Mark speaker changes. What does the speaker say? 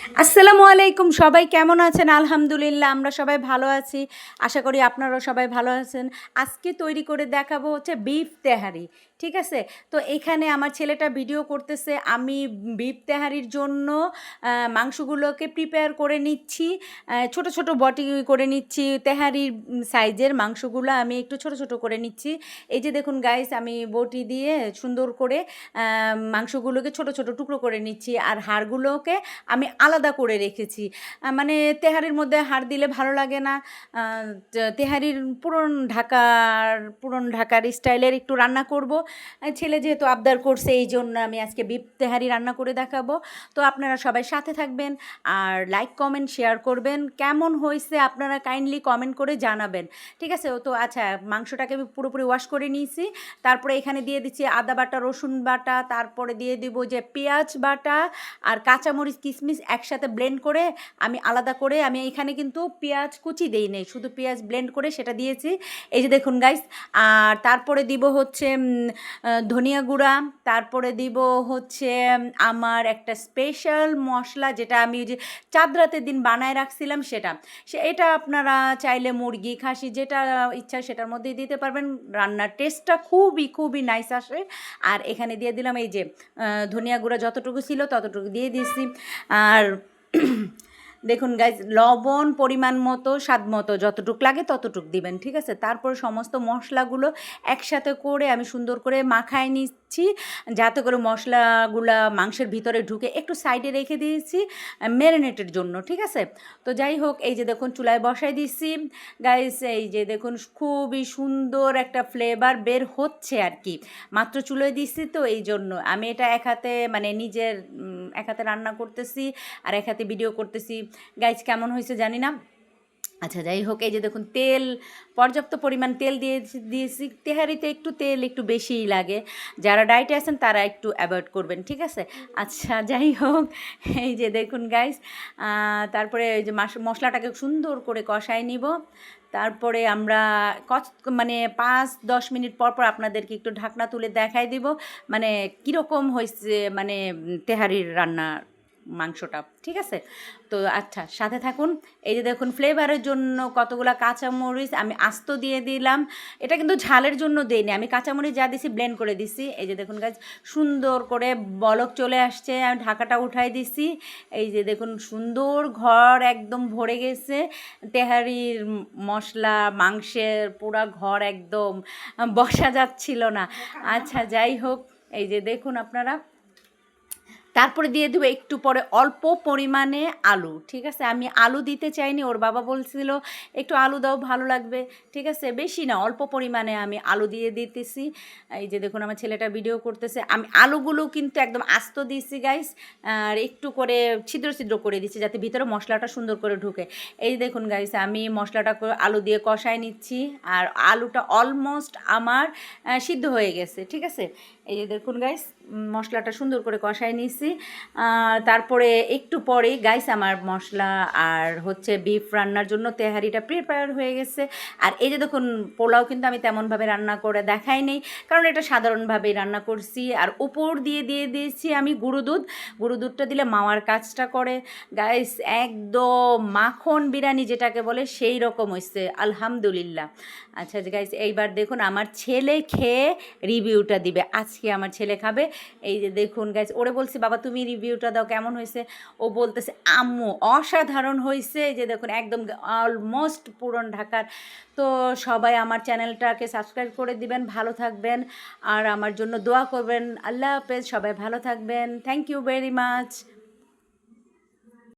Speaker 1: আসসালামু আলাইকুম, সবাই কেমন আছেন? আলহামদুলিল্লাহ আমরা সবাই ভালো আছি। আশা করি আপনারাও সবাই ভালো আছেন। আজকে তৈরি করে দেখাবো হচ্ছে বিফ তেহারি। ঠিক আছে? তো এখানে আমার ছেলেটা ভিডিও করতেছে। আমি বিফ তেহারির জন্য মাংসগুলোকে প্রিপেয়ার করে নিচ্ছি। ছোট ছোট বটি করে নিচ্ছি। তেহারির সাইজের মাংসগুলো আমি একটু ছোট ছোট করে নিচ্ছি। এই যে দেখুন গাইস, আমি বটি দিয়ে সুন্দর করে মাংসগুলোকে ছোট ছোট টুকরো করে নিচ্ছি। আর হাড়গুলোকে আমি আলাদা করে রেখেছি। মানে তেহারির মধ্যে হাড় দিলে ভালো লাগে না। তেহারির পুরন ঢাকার স্টাইলের একটু রান্না করব। ছেলে যেহেতু আবদার করছে, এই জন্য আমি আজকে বিফ তেহারি রান্না করে দেখাবো। তো আপনারা সবাই সাথে থাকবেন আর লাইক কমেন্ট শেয়ার করবেন। কেমন হয়েছে আপনারা কাইন্ডলি কমেন্ট করে জানাবেন। ঠিক আছে? তো আচ্ছা, মাংসটাকে আমি পুরোপুরি ওয়াশ করে নিয়েছি। তারপরে এখানে দিয়ে দিচ্ছি আদা বাটা, রসুন বাটা, তারপরে দিয়ে দিব যে পেঁয়াজ বাটা আর কাঁচামরিচ কিশমিশ একসাথে ব্লেন্ড করে আমি আলাদা করে, আমি এখানে কিন্তু পেঁয়াজ কুচি দেই নেই, শুধু পেঁয়াজ ব্লেন্ড করে সেটা দিয়েছি। এই যে দেখুন গাইস। আর তারপরে দিব হচ্ছে ধনিয়া গুঁড়া, তারপরে দিব হচ্ছে আমার একটা স্পেশাল মশলা, যেটা আমি ওই যে চাঁদ রাতের দিন বানায় রাখছিলাম সেটা। এটা আপনারা চাইলে মুরগি, খাসি যেটা ইচ্ছা সেটার মধ্যেই দিতে পারবেন। রান্নার টেস্টটা খুবই খুবই নাইস আসে। আর এখানে দিয়ে দিলাম এই যে ধনিয়া গুঁড়া, যতটুকু ছিল ততটুকু দিয়ে দিয়েছি। আর দেখুন গাইজ, লবণ পরিমাণ মতো, স্বাদ মতো, যতটুক লাগে ততটুক দিবেন। ঠিক আছে? তারপর সমস্ত মশলাগুলো একসাথে করে আমি সুন্দর করে মাখায় নিচ্ছি, যাতে করে মশলাগুলা মাংসের ভিতরে ঢুকে। একটু সাইডে রেখে দিয়েছি ম্যারিনেটের জন্য। ঠিক আছে? তো যাই হোক, এই যে দেখুন চুলায় বসাই দিচ্ছি গাইজ। এই যে দেখুন খুবই সুন্দর একটা ফ্লেভার বের হচ্ছে আর কি। মাত্র চুলোয় দিচ্ছি তো এই জন্য আমি এটা এক হাতে, মানে নিজের এক হাতে রান্না করতেছি আর এক হাতে ভিডিও করতেছি। গাইজ কেমন হয়েছে জানি না। আচ্ছা যাই হোক, এই যে দেখুন তেল, পর্যাপ্ত পরিমাণ তেল দিয়েছি। তেহারিতে একটু তেল একটু বেশিই লাগে। যারা ডায়েটে আছেন তারা একটু অ্যাভয়েড করবেন। ঠিক আছে? আচ্ছা যাই হোক, এই যে দেখুন গাইস, তারপরে এই যে মশলাটাকে সুন্দর করে কষাই নিব। তারপরে আমরা মানে 5-10 মিনিট পর পর আপনাদেরকে একটু ঢাকনা তুলে দেখাই দিব, মানে কীরকম হয়েছে, মানে তেহারির রান্নার মাংসটা। ঠিক আছে? তো আচ্ছা সাথে থাকুন। এই যে দেখুন ফ্লেভারের জন্য কতগুলো কাঁচামরিচ আমি আস্ত দিয়ে দিলাম। এটা কিন্তু ঝালের জন্য দিইনি, আমি কাঁচামরিচ যা দিছি ব্লেন্ড করে দিছি। এই যে দেখুন গাছ, সুন্দর করে বলক চলে আসছে, আমি ঢাকাটা উঠাই দিছি। এই যে দেখুন সুন্দর ঘর একদম ভরে গেছে তেহারির মশলা, মাংসের পুরা ঘর একদম বসা যাচ্ছিল না। আচ্ছা যাই হোক, এই যে দেখুন আপনারা। তারপরে দিয়ে দেবো একটু পরে অল্প পরিমাণে আলু। ঠিক আছে? আমি আলু দিতে চাইনি, ওর বাবা বলছিল একটু আলু দাও ভালো লাগবে। ঠিক আছে? বেশি না, অল্প পরিমাণে আমি আলু দিয়ে দিতেছি। এই যে দেখুন আমার ছেলেটা ভিডিও করতেছে। আমি আলুগুলো কিন্তু একদম আস্ত দিয়েছি গাইস, আর একটু করে ছিদ্র ছিদ্র করে দিচ্ছি যাতে ভিতরে মশলাটা সুন্দর করে ঢুকে। এই দেখুন গাইস, আমি মশলাটা আলু দিয়ে কষাই নিচ্ছি, আর আলুটা অলমোস্ট আমার সিদ্ধ হয়ে গেছে। ঠিক আছে? এই যে দেখুন গাইস, মশলাটা সুন্দর করে কষাই নিচ্ছি। তারপরে একটু পরেই গাইস আমার মশলা আর হচ্ছে বিফ রান্নার জন্য তেহারিটা প্রিপেয়ার হয়ে গেছে। আর এই যে দেখুন পোলাও কিন্তু আমি তেমনভাবে রান্না করে দেখাই নেই, কারণ এটা সাধারণভাবেই রান্না করছি। আর উপর দিয়ে দিয়েছি আমি গুঁড়ো দুধ। গুঁড়ো দুধটা দিলে মাওয়ার কাজটা করে গাইস, একদম মাখন বিরিয়ানি যেটাকে বলে সেই রকম হয়েছে আলহামদুলিল্লাহ। আচ্ছা গাইস, এইবার দেখুন আমার ছেলে খেয়ে রিভিউটা দিবে। আজকে আমার ছেলে খাবে। এই যে দেখুন গাইস, ওরে বলছি বাবা তুমি রিভিউটা দাও কেমন হয়েছে। ও বলতেছে আম্মু অসাধারণ হয়েছে। এই যে দেখুন একদম অলমোস্ট পুরন ঢাকার। তো সবাই আমার চ্যানেলটাকে সাবস্ক্রাইব করে দিবেন, ভালো থাকবেন আর আমার জন্য দোয়া করবেন। আল্লাহ হাফেজ, সবাই ভালো থাকবেন। Thank you very much.